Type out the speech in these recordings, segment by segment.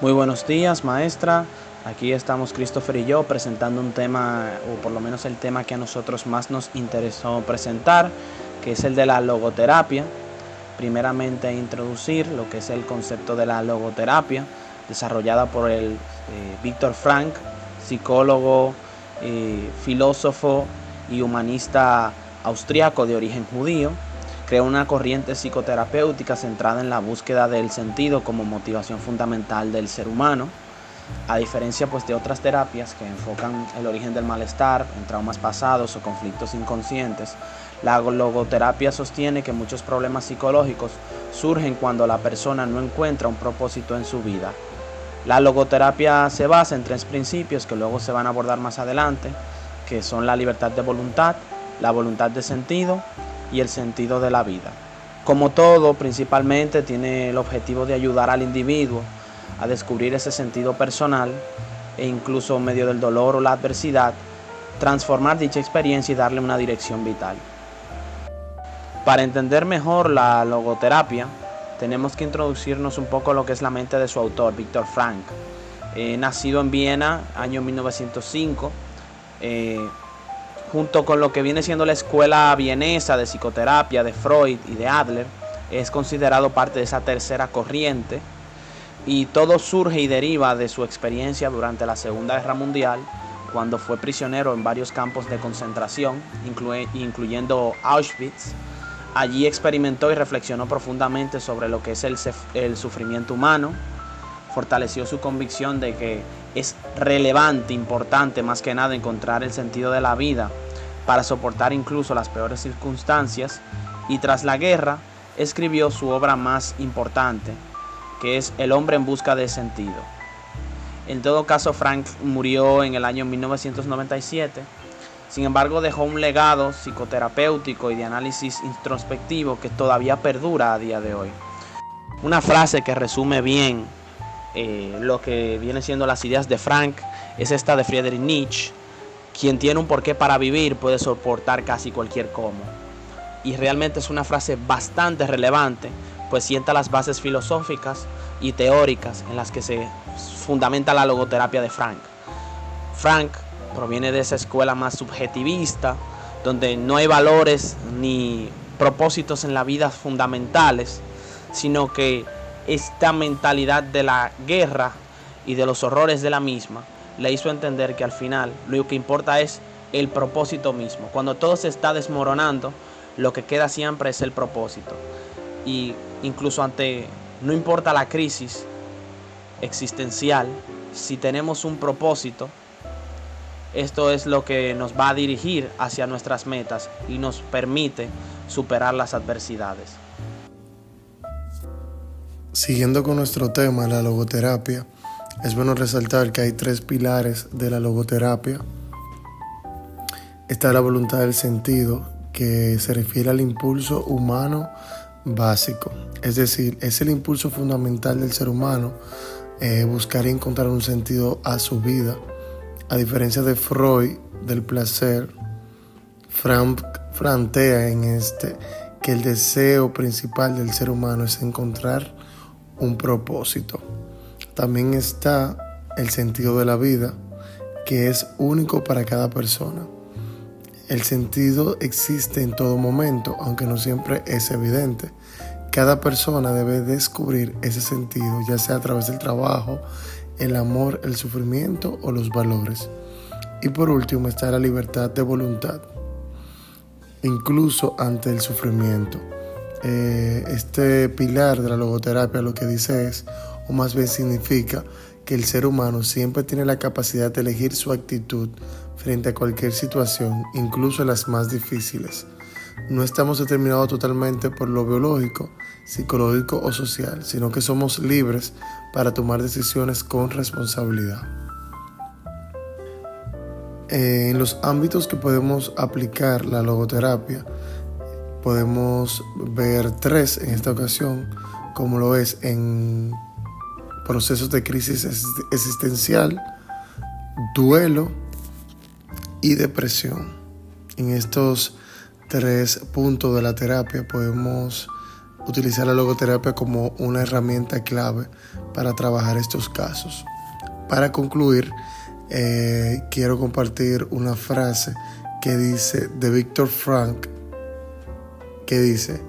Muy buenos días, maestra. Aquí estamos Christopher y yo presentando un tema, o por lo menos el tema que a nosotros más nos interesó presentar, que es el de la logoterapia. Primeramente introducir lo que es el concepto de la logoterapia, desarrollada por el Viktor Frankl, psicólogo, filósofo y humanista austriaco de origen judío. Creó una corriente psicoterapéutica centrada en la búsqueda del sentido como motivación fundamental del ser humano. A diferencia de otras terapias que enfocan el origen del malestar en traumas pasados o conflictos inconscientes, la logoterapia sostiene que muchos problemas psicológicos surgen cuando la persona no encuentra un propósito en su vida. La logoterapia se basa en 3 principios que luego se van a abordar más adelante, que son la libertad de voluntad, la voluntad de sentido y el sentido de la vida. Como todo, principalmente tiene el objetivo de ayudar al individuo a descubrir ese sentido personal e incluso en medio del dolor o la adversidad, transformar dicha experiencia y darle una dirección vital. Para entender mejor la logoterapia, tenemos que introducirnos un poco a lo que es la mente de su autor, Viktor Frankl. Nacido en Viena, año 1905, junto con lo que viene siendo la escuela vienesa de psicoterapia de Freud y de Adler, es considerado parte de esa tercera corriente, y todo surge y deriva de su experiencia durante la Segunda Guerra Mundial, cuando fue prisionero en varios campos de concentración, incluyendo Auschwitz. Allí experimentó y reflexionó profundamente sobre lo que es el sufrimiento humano. Fortaleció su convicción de que es relevante, importante más que nada encontrar el sentido de la vida para soportar incluso las peores circunstancias, y tras la guerra escribió su obra más importante, que es El hombre en busca de sentido. En todo caso, Frankl murió en el año 1997. Sin embargo, dejó un legado psicoterapéutico y de análisis introspectivo que todavía perdura a día de hoy. Una frase que resume bien lo que viene siendo las ideas de Frankl es esta de Friedrich Nietzsche: quien tiene un porqué para vivir puede soportar casi cualquier cómo. Y realmente es una frase bastante relevante, pues sienta las bases filosóficas y teóricas en las que se fundamenta la logoterapia de Frankl. Frankl proviene de esa escuela más subjetivista, donde no hay valores ni propósitos en la vida fundamentales, sino que esta mentalidad de la guerra y de los horrores de la misma le hizo entender que al final lo que importa es el propósito mismo. Cuando todo se está desmoronando, lo que queda siempre es el propósito. Y incluso no importa la crisis existencial, si tenemos un propósito, esto es lo que nos va a dirigir hacia nuestras metas y nos permite superar las adversidades. Siguiendo con nuestro tema, la logoterapia, es bueno resaltar que hay 3 pilares de la logoterapia. Está la voluntad del sentido, que se refiere al impulso humano básico, es decir, es el impulso fundamental del ser humano, buscar y encontrar un sentido a su vida. A diferencia de Freud, del placer, Frank plantea que el deseo principal del ser humano es encontrar un propósito. También está el sentido de la vida, que es único para cada persona. El sentido existe en todo momento, aunque no siempre es evidente. Cada persona debe descubrir ese sentido, ya sea a través del trabajo, el amor, el sufrimiento o los valores. Y por último está la libertad de voluntad, incluso ante el sufrimiento. Este pilar de la logoterapia lo que dice es, o más bien significa, que el ser humano siempre tiene la capacidad de elegir su actitud frente a cualquier situación, incluso las más difíciles. No estamos determinados totalmente por lo biológico, psicológico o social, sino que somos libres para tomar decisiones con responsabilidad. En los ámbitos que podemos aplicar la logoterapia, podemos ver 3 en esta ocasión, como lo es en procesos de crisis existencial, duelo y depresión. En estos 3 puntos de la terapia podemos utilizar la logoterapia como una herramienta clave para trabajar estos casos. Para concluir, quiero compartir una frase que dice de Viktor Frankl, que dice: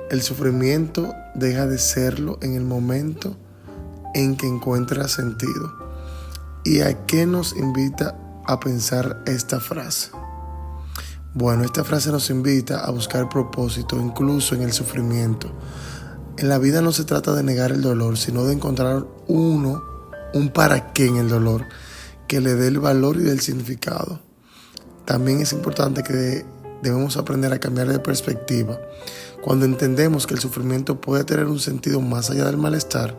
el sufrimiento deja de serlo en el momento en que encuentra sentido. ¿Y a qué nos invita a pensar esta frase? Bueno, esta frase nos invita a buscar propósito incluso en el sufrimiento. En la vida no se trata de negar el dolor, sino de encontrar un para qué en el dolor que le dé el valor y el significado. También es importante que debemos aprender a cambiar de perspectiva. Cuando entendemos que el sufrimiento puede tener un sentido más allá del malestar,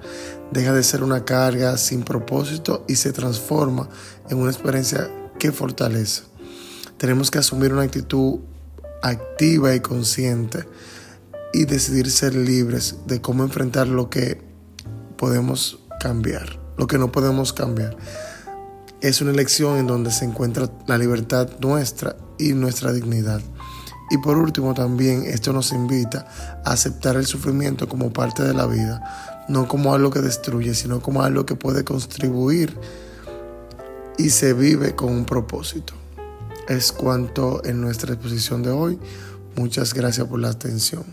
deja de ser una carga sin propósito y se transforma en una experiencia que fortalece. Tenemos que asumir una actitud activa y consciente y decidir ser libres de cómo enfrentar lo que podemos cambiar, lo que no podemos cambiar. Es una elección en donde se encuentra la libertad nuestra y nuestra dignidad. Y por último también esto nos invita a aceptar el sufrimiento como parte de la vida, no como algo que destruye, sino como algo que puede contribuir y se vive con un propósito. Es cuanto en nuestra exposición de hoy. Muchas gracias por la atención.